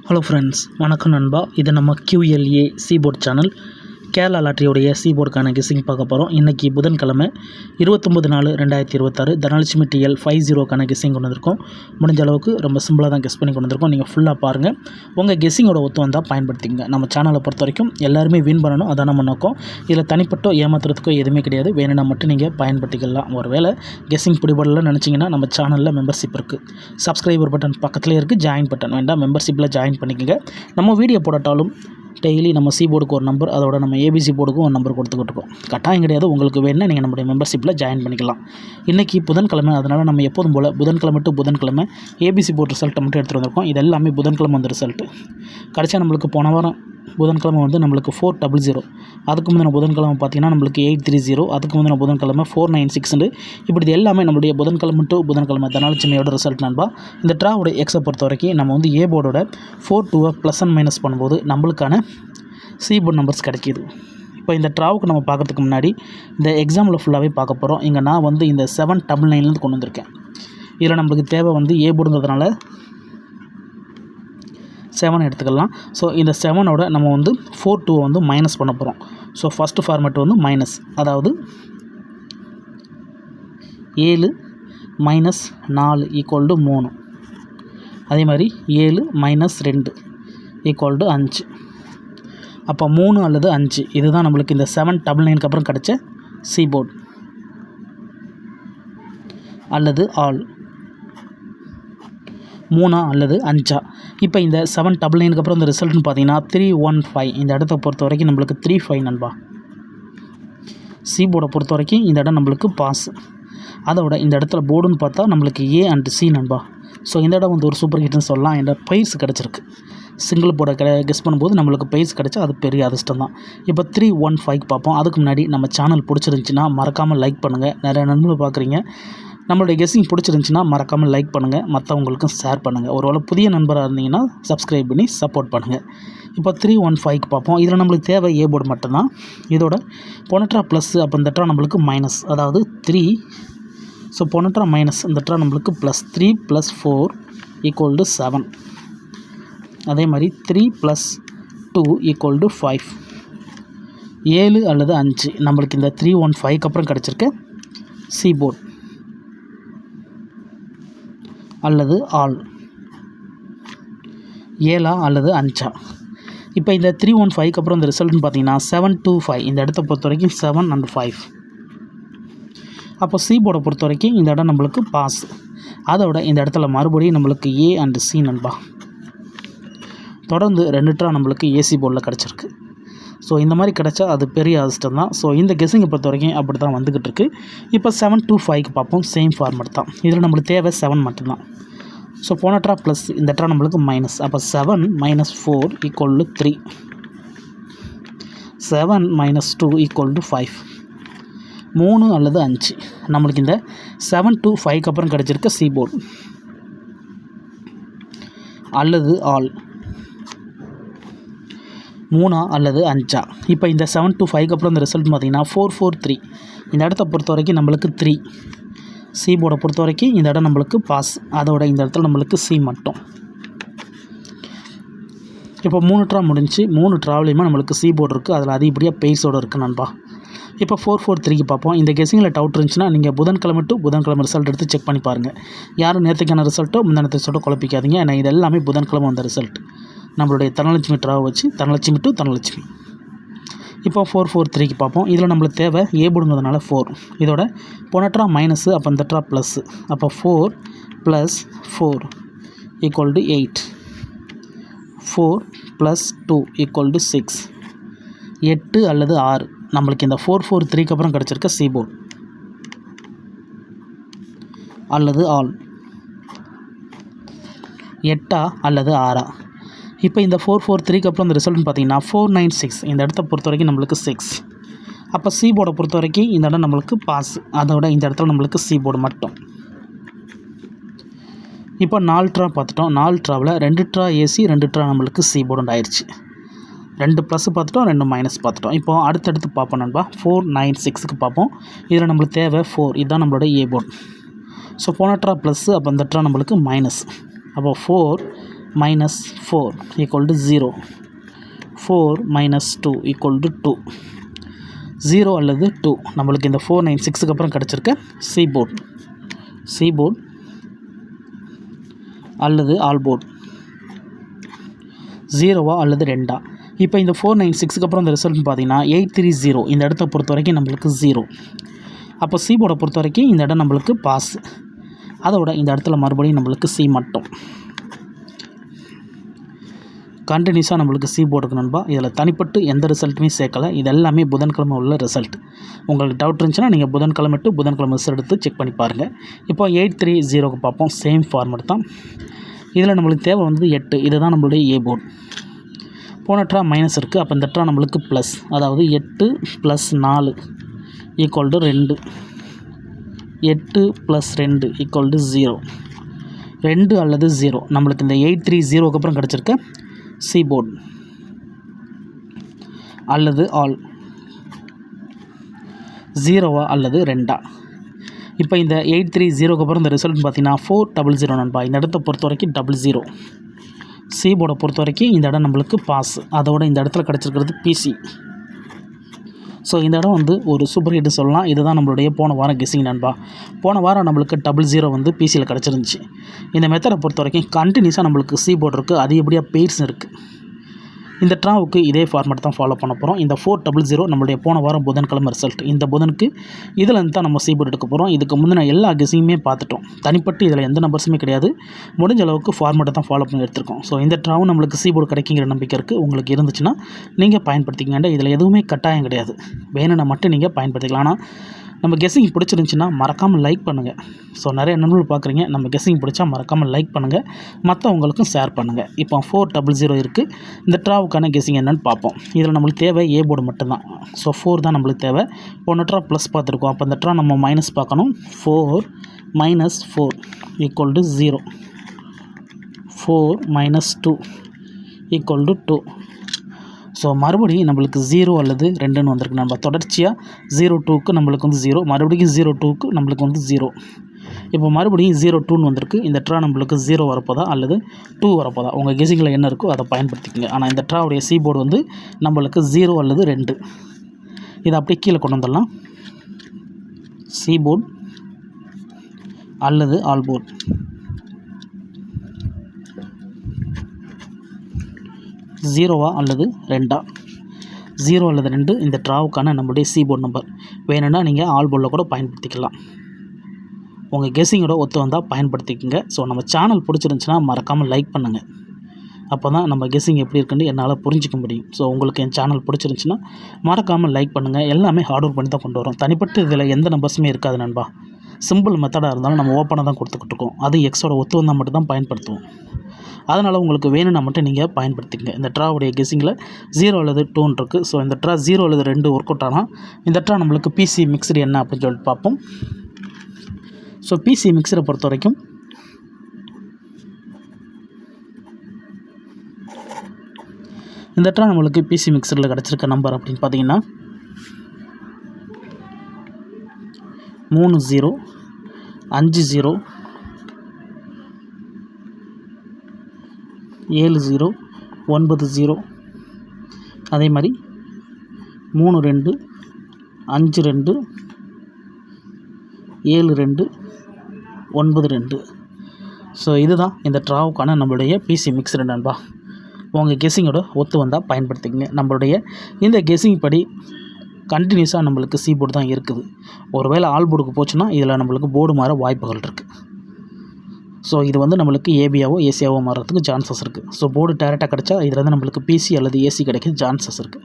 Hello friends, வணக்கம் நண்பா. இது நம்ம QLA சீபோர்ட் சேனல். கேரளா லாட்டரியோடைய சீபோர்டுக்கான கெஸ்ஸிங் பார்க்க போகிறோம். இன்றைக்கி புதன்கிழமை 29/4/2026 தனலட்சுமி TL 50க்கான கெஸ்ஸிங் கொண்டு வந்திருக்கோம். முடிஞ்ச அளவுக்கு ரொம்ப சிம்பிளாக தான் கெஸ் பண்ணி கொண்டு வந்திருக்கோம். நீங்கள் ஃபுல்லாக பாருங்கள். உங்கள் கெஸ்ஸிங்கோட ஒத்து வந்தால் பயன்படுத்திங்க. நம்ம சேனலை பொறுத்த வரைக்கும் எல்லாருமே வின் பண்ணணும், அதான் நம்ம நோக்கம். இதில் தனிப்பட்டோ ஏமாத்துறதுக்கோ எதுவுமே கிடையாது. வேணும்னா மட்டும் நீங்கள் பயன்படுத்திக்கலாம். ஒரு வேளை கெஸ்ஸிங் பிடிபடலன்னு நினச்சிங்கன்னா நம்ம சேனலில் மெம்பர்ஷிப் இருக்குது. சப்ஸ்கிரைபர் பட்டன் பக்கத்துலேயே இருக்குது, ஜாயின் பட்டன் வேண்டாம், மெம்பர்ஷிப்பில் ஜாயின் பண்ணிக்கோங்க. நம்ம வீடியோ போட்டாலும் டெய்லி நம்ம போர்டுக்கு ஒரு நம்பர், அதோட நம்ம ABC போர்டுக்கும் ஒரு நம்பர் கொடுத்துக்கிட்டு இருக்கோம். கட்டாயம் கிடையாது. உங்களுக்கு வேணும்னா நீங்கள் நம்முடைய மெம்பர்ஷிப்பில் ஜாயின் பண்ணிக்கலாம். இன்றைக்கி புதன்கிழமை, அதனால் நம்ம எப்போதும் போல் புதன்கிழமை டு புதன்கிழமை ABC போர்டு ரிசல்ட்டை மட்டும் எடுத்துகிட்டு வந்திருக்கோம். இது எல்லாமே புதன்கிழமை வந்த ரிசல்ட்டு. கடைசியாக நம்மளுக்கு போன வாரம் புதன்கிழமை வந்து நம்மளுக்கு 400. அதுக்கு முந்தின புதன்கிழமை பார்த்திங்கன்னா நம்மளுக்கு 830. அதுக்கு முந்தின புதன்கிழமை 496. இப்படி இது எல்லாமே நம்மளுடைய புதன்கிழமை டு புதன்கிழமை தனலட்சுமியோட ரிசல்ட் நண்பா. இந்த ட்ராவோட எக்ஸை பொறுத்த வரைக்கும் நம்ம வந்து A போர்டோட 4-2 ப்ளஸ் அண்ட் மைனஸ் பண்ணும்போது நம்மளுக்கான C போர்டு நம்பர்ஸ் கிடைக்கிது. இப்போ இந்த ட்ராவுக்கு நம்ம பார்க்கறதுக்கு முன்னாடி இந்த எக்ஸாமில் ஃபுல்லாகவே பார்க்க போகிறோம். இங்கே நான் வந்து இந்த 799 கொண்டு வந்திருக்கேன். இதில் நம்மளுக்கு தேவை வந்து A போர்டுங்கிறதுனால 7 எடுத்துக்கலாம். ஸோ இந்த 7ஓட நம்ம வந்து 4-2 வந்து மைனஸ் பண்ண போகிறோம். ஸோ ஃபஸ்ட்டு ஃபார்மேட் வந்து மைனஸ், அதாவது 7 - 4 = 3. அதே மாதிரி 7 - 2 = 5. அப்போ 3 அல்லது 5 இதுதான் நம்மளுக்கு இந்த 799க்கு அப்புறம் கிடைச்ச C போர்டு அல்லது ஆல் 3 அல்லது 5. இப்போ இந்த 799க்கு அப்புறம் இந்த ரிசல்ட்னு பார்த்தீங்கன்னா 315. இந்த இடத்த பொறுத்த வரைக்கும் நம்மளுக்கு 35 நண்பா. C போர்டை பொறுத்த வரைக்கும் இந்த இடம் நம்மளுக்கு பாஸ். அதோட இந்த இடத்துல போர்டுன்னு பார்த்தா நம்மளுக்கு A அண்ட் C நண்பா. ஸோ இந்த இடம் வந்து ஒரு சூப்பர் ஹிட்னு சொல்லலாம். இந்த பயிர்ஸ் கிடச்சிருக்கு. சிங்கிள் போர்டை கெஸ் பண்ணும்போது நம்மளுக்கு பயிர்ஸ் கிடச்சா அது பெரிய அதிர்ஷ்டம் தான். இப்போ 315 பார்ப்போம். அதுக்கு முன்னாடி நம்ம சேனல் பிடிச்சிருந்துச்சின்னா மறக்காமல் லைக் பண்ணுங்கள். நிறைய நண்பர்கள் பார்க்குறீங்க. நம்மளுடைய கெஸ்ஸிங் பிடிச்சிருந்துச்சின்னா மறக்காமல் லைக் பண்ணுங்கள், மற்றவங்களுக்கும் ஷேர் பண்ணுங்கள். ஒருவேளை புதிய நண்பராக இருந்தீங்கன்னா சப்ஸ்கிரைப் பண்ணி சப்போர்ட் பண்ணுங்கள். இப்போ 315 பார்ப்போம். இதில் நம்மளுக்கு தேவை A போர்டு மட்டும்தான். இதோட பொனட்ரா ப்ளஸ், அப்போ இந்த ட்ரா நம்மளுக்கு மைனஸ், அதாவது 3. ஸோ பொனட்ரா மைனஸ், இந்த ட்ரா நம்மளுக்கு +3 + 4 = 7. அதே மாதிரி 3 + 2 = 5. 7 அல்லது 5 நம்மளுக்கு இந்த 315க்கு அப்புறம் கிடச்சிருக்க C போர்டு அல்லது ஆல் 7 அல்லது 5. இப்போ இந்த 315க்கு அப்புறம் இந்த ரிசல்ட்னு பார்த்தீங்கன்னா 725. இந்த இடத்த பொறுத்த வரைக்கும் 7 and 5. அப்போ C போர்டை பொறுத்த வரைக்கும் இந்த இடம் நம்மளுக்கு பாஸ். அதோட இந்த இடத்துல மறுபடியும் நம்மளுக்கு A and C நண்பா. தொடர்ந்து 2 ட்ரா நம்மளுக்கு AC போர்டில் கிடச்சிருக்கு. ஸோ இந்த மாதிரி கிடச்சா அது பெரிய அதிர்ஷ்டம் தான். ஸோ இந்த கெஸ்ஸிங்கை பொறுத்த வரைக்கும் அப்படி தான் வந்துக்கிட்டு இருக்குது. இப்போ 725க்கு பார்ப்போம். சேம் ஃபார்மேட் தான். இதில் நம்மளுக்கு தேவை 7 மட்டும்தான். ஸோ போன ட்ரா ப்ளஸ், இந்த ட்ரா நம்மளுக்கு மைனஸ். அப்போ 7 - 4 = 3. 7 - 2 = 5. 3 அல்லது 5 நம்மளுக்கு இந்த 725க்கு அப்புறம் கிடச்சிருக்க C போர்டு அல்லது ஆல் 3 அல்லது 5. இப்போ இந்த 725க்கு அப்புறம் இந்த ரிசல்ட் பார்த்திங்கன்னா 443. இந்த இடத்த பொறுத்த வரைக்கும் நம்மளுக்கு 3. C போர்டை பொறுத்த வரைக்கும் இந்த இடம் நம்மளுக்கு பாஸ். அதோட இந்த இடத்துல நம்மளுக்கு C மட்டும். இப்போ 3 ட்ரா முடிஞ்சு. 3 ட்ராவிலையுமே நம்மளுக்கு C போர்டு இருக்குது. அதில் அதிகப்படியாக பெய்ஸோடு இருக்குது நண்பா. இப்போ 443க்கு பார்ப்போம். இந்த கெஸ்ஸிங்கில் டவுட் இருந்துச்சுன்னா நீங்கள் புதன்கிழமை டு புதன்கிழமை ரிசல்ட் எடுத்து செக் பண்ணி பாருங்கள். யாரும் நேற்றுக்கான ரிசல்ட்டோ முந்தானத்து ரிசல்ட்டோ குழப்பிக்காதீங்க. ஏன்னா இது எல்லாமே புதன்கிழமை வந்த ரிசல்ட். நம்மளுடைய தனலட்சுமி ட்ராவை வச்சு தனலட்சுமி டு தனலட்சுமி. இப்போ 443க்கு பார்ப்போம். இதில் நம்மளுக்கு தேவை A போர்டுங்கிறதுனால 4. இதோட போன ட்ரா மைனஸு, அப்போ இந்த ட்ரா ப்ளஸ்ஸு. அப்போ 4 + 4 = 8. 4 + 2 = 6. 8 அல்லது 6 நம்மளுக்கு இந்த 443க்கு அப்புறம் கிடச்சிருக்க C போர்டு அல்லது ஆல் 8 அல்லது 6. இப்போ இந்த 443க்கு அப்புறம் இந்த ரிசல்ட்னு பார்த்தீங்கன்னா 496. இந்த இடத்த பொறுத்த வரைக்கும் நம்மளுக்கு 6. அப்போ C போர்டை பொறுத்த வரைக்கும் இந்த இடம் நம்மளுக்கு பாஸ். அதோட இந்த இடத்துல நம்மளுக்கு C போர்டு மட்டும். இப்போ 4 ட்ரா பார்த்துட்டோம். 4 ட்ராவில் 2 ட்ரா AC, 2 ட்ரா நம்மளுக்கு C போர்டு ஆயிடுச்சு. 2 ப்ளஸ் பார்த்துட்டோம், 2 மைனஸ் பார்த்துட்டோம். இப்போ அடுத்தடுத்து பார்ப்போம் நண்பா. 496க்கு பார்ப்போம். இதில் நம்மளுக்கு தேவை 4. இதுதான் நம்மளோட A போர்டு. ஸோ போன ட்ரா ப்ளஸ்ஸு, அப்போ இந்த ட்ரா நம்மளுக்கு மைனஸ். அப்போ 4 minus 4 equal to 0. 4 minus 2 equal to 2. 0 அல்லது 2 நம்மளுக்கு இந்த 496க்கு அப்புறம் கிடச்சிருக்க சி போர்ட் அல்லது ஆல் போர்ட் 0வா அல்லது 2ஆ. இப்போ இந்த 496க்கு அப்புறம் இந்த ரிசல்ட்னு பார்த்தீங்கன்னா 830 இந்த இடத்த பொறுத்த வரைக்கும் நம்மளுக்கு 0. அப்போ சி போர்டை பொறுத்த வரைக்கும் இந்த இடம் நம்மளுக்கு பாஸ். அதோட இந்த இடத்துல மறுபடியும் நம்மளுக்கு சி மட்டும். கண்டினியூஸாக நம்மளுக்கு சி போர்டுக்கு நண்பா. இதில் தனிப்பட்டு எந்த ரிசல்ட்டுமே சேர்க்கலை. இது எல்லாமே புதன்கிழமை உள்ள ரிசல்ட். உங்களுக்கு டவுட் இருந்துச்சுன்னா நீங்கள் புதன்கிழமை டு புதன்கிழமை ரிசல்ட் எடுத்து செக் பண்ணி பாருங்கள். இப்போ 830க்கு பார்ப்போம். சேம் ஃபார்மேட் தான். இதில் நம்மளுக்கு தேவை வந்து 8. இதுதான் நம்மளுடைய ஏ போர்டு. போன ட்ரா மைனஸ் இருக்குது. அப்போ இந்த ட்ரா நம்மளுக்கு ப்ளஸ், அதாவது 8 + 4 ஈக்குவல் டு 2. 8 + 2 equal to 0. 2 அல்லது 0 நம்மளுக்கு இந்த 830க்கு அப்புறம் கிடச்சிருக்க சி போர்டு அல்லது ஆல் 0வா அல்லது 2ஆ. இப்போ இந்த 830க்கு அப்புறம் இந்த ரிசல்ட் பார்த்தீங்கன்னா 400 நண்பா. இந்த இடத்த பொறுத்த வரைக்கும் 00. சி போர்டை பொறுத்த வரைக்கும் இந்த இடம் நம்மளுக்கு பாஸ். அதோட இந்த இடத்துல கிடச்சிருக்கிறது பிசி. ஸோ இந்த இடம் வந்து ஒரு சூப்பர் ஹிட் சொல்லலாம். இதுதான் நம்மளுடைய போன வாரம் கெஸ்ஸிங் நண்பா. போன வாரம் நம்மளுக்கு 00 வந்து பிசியில் கிடச்சிருந்துச்சு. இந்த மெத்தடை பொறுத்த வரைக்கும் கண்டினியூஸாக நம்மளுக்கு சி போர்டு இருக்குது, அதிகப்படியாக பெய்ட்ஸ் இருக்குது. இந்த ட்ராவுக்கு இதே ஃபார்மேட் தான் ஃபாலோ பண்ண போகிறோம். இந்த 400 நம்மளுடைய போன வாரம் புதன்கிழமை ரிசல்ட். இந்த புதனுக்கு இதில் இருந்து தான் நம்ம சி போர்டு எடுக்க போகிறோம். இதுக்கு முந்தின எல்லா கெஸ்ஸிங்குமே பார்த்துட்டோம். தனிப்பட்டு இதில் எந்த நம்பர்ஸுமே கிடையாது. முடிஞ்ச அளவுக்கு ஃபார்மேட்டை தான் ஃபாலோ பண்ணி எடுத்துருக்கோம். ஸோ இந்த ட்ராவும் நம்மளுக்கு சி போர்டு கிடைக்குங்கிற நம்பிக்கை இருக்குது. உங்களுக்கு இருந்துச்சுன்னா நீங்கள் பயன்படுத்திக்கங்க. இதில் எதுவுமே கட்டாயம் கிடையாது. வேணும்னா மட்டும் நீங்கள் பயன்படுத்திக்கலாம். ஆனால் நம்ம கெஸ்ஸிங் பிடிச்சிருந்துச்சின்னா மறக்காமல் லைக் பண்ணுங்கள். ஸோ நிறைய நண்பர்கள் பார்க்குறீங்க. நம்ம கெஸ்ஸிங் பிடிச்சா மறக்காமல் லைக் பண்ணுங்கள், மற்றவங்களுக்கும் ஷேர் பண்ணுங்கள். இப்போ 400 இருக்குது. இந்த ட்ராவுக்கான கெஸ்ஸிங் என்னென்னு பார்ப்போம். இதில் நம்மளுக்கு தேவை ஏ போர்டு மட்டும்தான். ஸோ 4 தான் நம்மளுக்கு தேவை. போன ட்ரா ப்ளஸ் பார்த்துருக்கோம். அப்போ இந்த ட்ரா நம்ம மைனஸ் பார்க்கணும். 4 - 4 equal to 0. 4 - 2 equal to 2. So மறுபடியும் நம்மளுக்கு 0 அல்லது 2ன்னு வந்திருக்கு. நம்ம தொடர்ச்சியாக 02க்கு நம்மளுக்கு வந்து 0, மறுபடியும் 02க்கு நம்மளுக்கு வந்து 0. இப்போ மறுபடியும் 02ன்னு வந்திருக்கு. இந்த ட்ரா நம்மளுக்கு 0 வரப்போதா அல்லது 2 வரப்போதா? உங்கள் கெஸ்ஸிங்கில் என்ன இருக்கோ அதை பயன்படுத்திக்கங்க. ஆனால் இந்த ட்ராவுடைய சி போர்டு வந்து நம்மளுக்கு 0 அல்லது 2. இதை அப்படியே கீழே கொண்டு வந்துடலாம். சி போர்டு அல்லது ஆல் போர்டு. ஜீரோவா அல்லது 2ஆ? 0 அல்லது 2 இந்த ட்ராவுக்கான நம்மளுடைய சி போர்டு நம்பர். வேணும்னா நீங்கள் ஆல் போர்டில் கூட பயன்படுத்திக்கலாம். உங்கள் கெஸ்ஸிங்கோட ஒத்து வந்தால் பயன்படுத்திக்கங்க. ஸோ நம்ம சேனல் பிடிச்சிருந்துச்சின்னா மறக்காமல் லைக் பண்ணுங்கள். அப்போ தான் நம்ம கெஸ்ஸிங் எப்படி இருக்குன்னு என்னால் புரிஞ்சிக்க முடியும். ஸோ உங்களுக்கு என் சேனல் பிடிச்சிருந்துச்சின்னா மறக்காமல் லைக் பண்ணுங்கள். எல்லாமே ஹார்ட் ஒர்க் பண்ணி தான் கொண்டு வரோம். தனிப்பட்டு இதில் எந்த நம்பர்ஸுமே இருக்காது நண்பா. சிம்பிள் மெத்தடாக இருந்தாலும் நம்ம ஓப்பனாக தான் கொடுத்துக்கிட்டு இருக்கோம். அது எக்ஸோட ஒத்து வந்தால் மட்டும் தான் பயன்படுத்துவோம். அதனால் உங்களுக்கு வேணும்னா மட்டும் நீங்கள் பயன்படுத்திக்கங்க. இந்த ட்ராவுடைய கெஸ்ஸிங்கில் 0 அல்லது 2 இருக்குது. ஸோ இந்த ட்ரா 0 அல்லது 2 ஒர்க் அவுட் ஆனால் இந்த ட்ரா நம்மளுக்கு பிசி மிக்சடு என்ன அப்படின்னு சொல்லிட்டு பார்ப்போம். ஸோ பிசி மிக்சரை பொறுத்த வரைக்கும் இந்த ட்ரா நம்மளுக்கு பிசி மிக்சரில் கிடச்சிருக்க நம்பர் அப்படின்னு பார்த்தீங்கன்னா 3 0 5 0 7 0 9 0. அதே மாதிரி 3 2 5 2 7 2 9 2. ஸோ இதுதான் இந்த ட்ராவுக்கான நம்மளுடைய பிசி மிக்சர் நண்பா. உங்கள் கெஸ்ஸிங்கோட ஒத்து வந்தால் பயன்படுத்திக்கங்க. நம்மளுடைய இந்த கெஸ்ஸிங் படி கண்டினியூஸாக நம்மளுக்கு சி போர்டு தான் இருக்குது. ஒருவேளை ஆல் போர்டுக்கு போச்சுன்னா இதில் நம்மளுக்கு போர்டு மாற வாய்ப்புகள் இருக்குது. ஸோ இது வந்து நம்மளுக்கு ஏபியாவோ ஏசியாவோ மாறுறதுக்கு சான்சஸ் இருக்குது. ஸோ போர்டு டேரெக்டாக கிடச்சா இதில் வந்து நம்மளுக்கு பிசி அல்லது ஏசி கிடைக்க சான்சஸ் இருக்குது.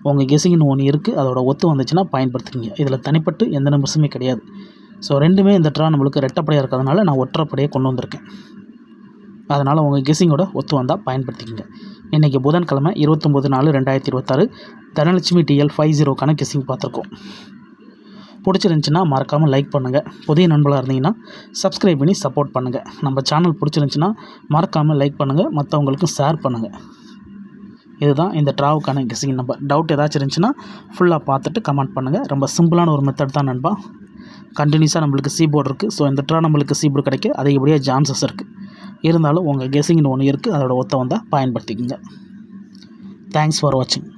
உங்கள் கெஸ்ஸிங்னு ஒன்று இருக்குது, அதோட ஒத்து வந்துச்சுன்னா பயன்படுத்திக்கிங்க. இதில் தனிப்பட்டு எந்த நம்பர்ஸுமே கிடையாது. ஸோ ரெண்டுமே இந்த ட்ரா நம்மளுக்கு ரெட்டப்படையாக இருக்கிறதுனால நான் ஒற்றைப்படையாக கொண்டு வந்திருக்கேன். அதனால் உங்கள் கெஸ்ஸிங்கோட ஒத்து வந்தால் பயன்படுத்திக்கங்க. இன்றைக்கி புதன்கிழமை 29/4/2026 தனலட்சுமி டிஎல் 50க்கான கெஸ்ஸிங் பார்த்துருக்கோம். பிடிச்சிருந்துச்சின்னா மறக்காமல் லைக் பண்ணுங்கள். புதிய நண்பர்களாக இருந்தீங்கன்னா சப்ஸ்கிரைப் பண்ணி சப்போர்ட் பண்ணுங்கள். நம்ம சேனல் பிடிச்சிருந்துச்சின்னா மறக்காமல் லைக் பண்ணுங்கள், மற்றவங்களுக்கும் ஷேர் பண்ணுங்கள். இதுதான் இந்த ட்ராவுக்கான கெஸ்ஸிங் நம்பர். டவுட் ஏதாச்சும் இருந்துச்சுன்னா ஃபுல்லாக பார்த்துட்டு கமெண்ட் பண்ணுங்கள். ரொம்ப சிம்பிளான ஒரு மெத்தட் தான் நண்பா. கண்டினியூஸாக நம்மளுக்கு சி போர்டு இருக்குது. ஸோ இந்த ட்ரா நம்மளுக்கு சி போர்டு கிடைக்க அதிகப்படியாக சான்சஸ் இருக்குது. இருந்தாலும் உங்கள் கெஸ்ஸிங்னு ஒன்று இருக்குது, அதோட ஒத்த வந்தால் பயன்படுத்திக்கோங்க. தேங்க்ஸ் ஃபார் வாட்சிங்.